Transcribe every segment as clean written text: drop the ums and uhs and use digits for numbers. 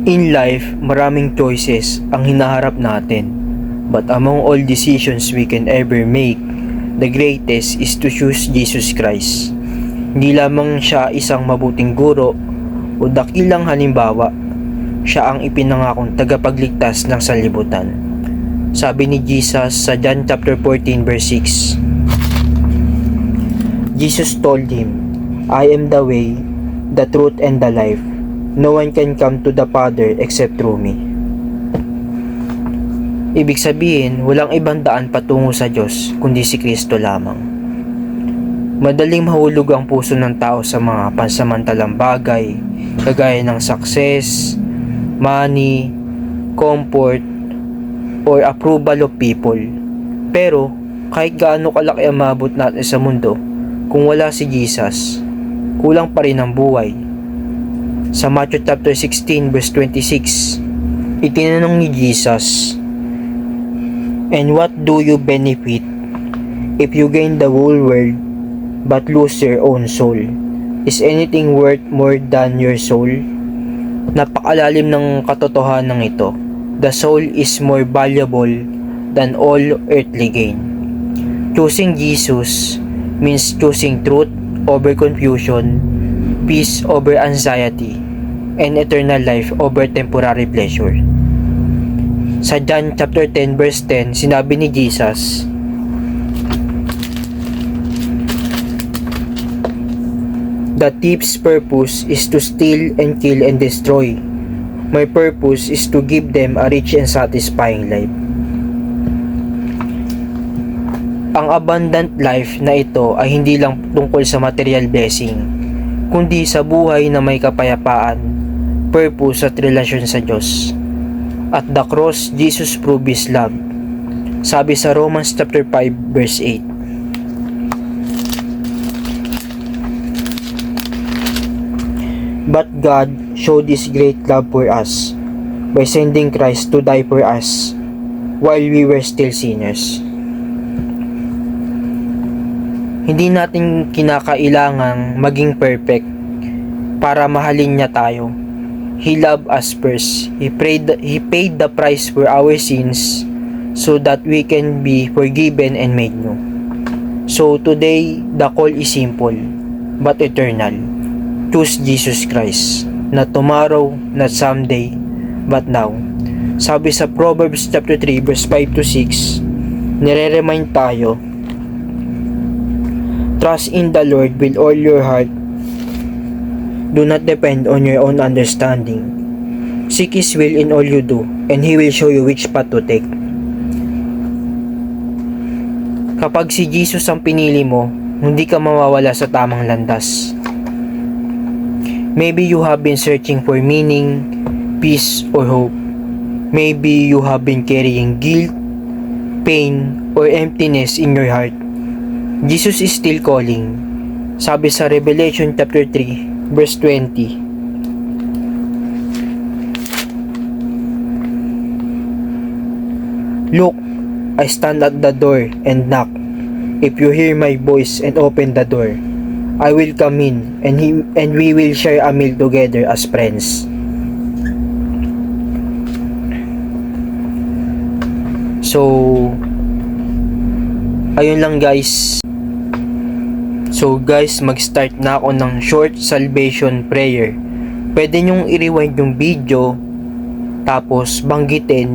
In life, maraming choices ang hinaharap natin. But among all decisions we can ever make, the greatest is to choose Jesus Christ. Hindi lamang siya isang mabuting guro o dakilang halimbawa, siya ang ipinangakong tagapagligtas ng sanlibutan. Sabi ni Jesus sa John chapter 14 verse 6. Jesus told him, I am the way, the truth, and the life. No one can come to the Father except through me. Ibig sabihin, walang ibang daan patungo sa Diyos kundi si Kristo lamang. Madaling mahulog ang puso ng tao sa mga pansamantalang bagay, kagaya ng success, money, comfort, or approval of people. Pero, kahit gaano kalaki ang maabot natin sa mundo, kung wala si Jesus, kulang pa rin ang buhay. Sa Matthew chapter 16 verse 26, itinanong ni Jesus, and what do you benefit if you gain the whole world but lose your own soul? Is anything worth more than your soul? Napakalalim ng katotohanan ito. The soul is more valuable than all earthly gain. Choosing Jesus means choosing truth over confusion, peace over anxiety, and eternal life over temporary pleasure. Sa John chapter 10 verse 10, sinabi ni Jesus, the thief's purpose is to steal and kill and destroy. My purpose is to give them a rich and satisfying life. Ang abundant life na ito ay hindi lang tungkol sa material blessing, kundi sa buhay na may kapayapaan, purpose at relasyon sa Diyos. At the cross, Jesus proved His love. Sabi sa Romans chapter 5 verse 8. But God showed His great love for us by sending Christ to die for us while we were still sinners. Hindi natin kinakailangang maging perfect para mahalin niya tayo. He loved us first. He paid the price for our sins so that we can be forgiven and made new. So today, the call is simple but eternal. Choose Jesus Christ. Not tomorrow, not someday, but now. Sabi sa Proverbs chapter 3 verse 5 to 6, nire-remind tayo, trust in the Lord with all your heart. Do not depend on your own understanding. Seek His will in all you do, and He will show you which path to take. Kapag si Jesus ang pinili mo, hindi ka mawawala sa tamang landas. Maybe you have been searching for meaning, peace, or hope. Maybe you have been carrying guilt, pain, or emptiness in your heart. Jesus is still calling. Sabi sa Revelation chapter 3 verse 20. Look, I stand at the door and knock. If you hear my voice and open the door, I will come in and we will share a meal together as friends. So, ayun lang guys. So guys, mag-start na ako ng short salvation prayer. Pwede nyong i-rewind yung video, tapos banggitin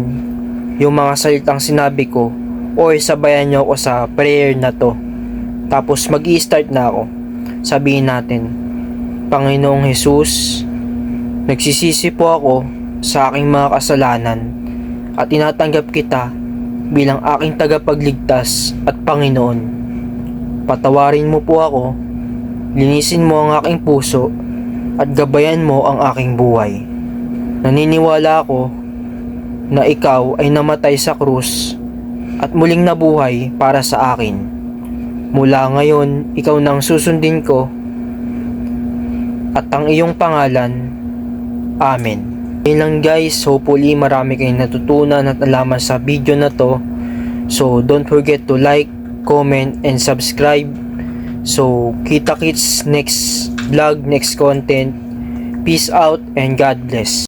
yung mga salitang sinabi ko, or sabayan nyo ako sa prayer na to. Tapos mag-i-start na ako. Sabihin natin, Panginoong Jesus, nagsisisi po ako sa aking mga kasalanan at tinatanggap kita bilang aking tagapagligtas at Panginoon. Patawarin mo po ako, linisin mo ang aking puso, at gabayan mo ang aking buhay. Naniniwala ako na ikaw ay namatay sa krus at muling nabuhay para sa akin. Mula ngayon, ikaw nang susundin ko at ang iyong pangalan. Amen. Yun lang guys, hopefully marami kayong natutunan at nalaman sa video na to. So don't forget to like, comment, and subscribe. So kita-kits next vlog, next content. Peace out and God bless.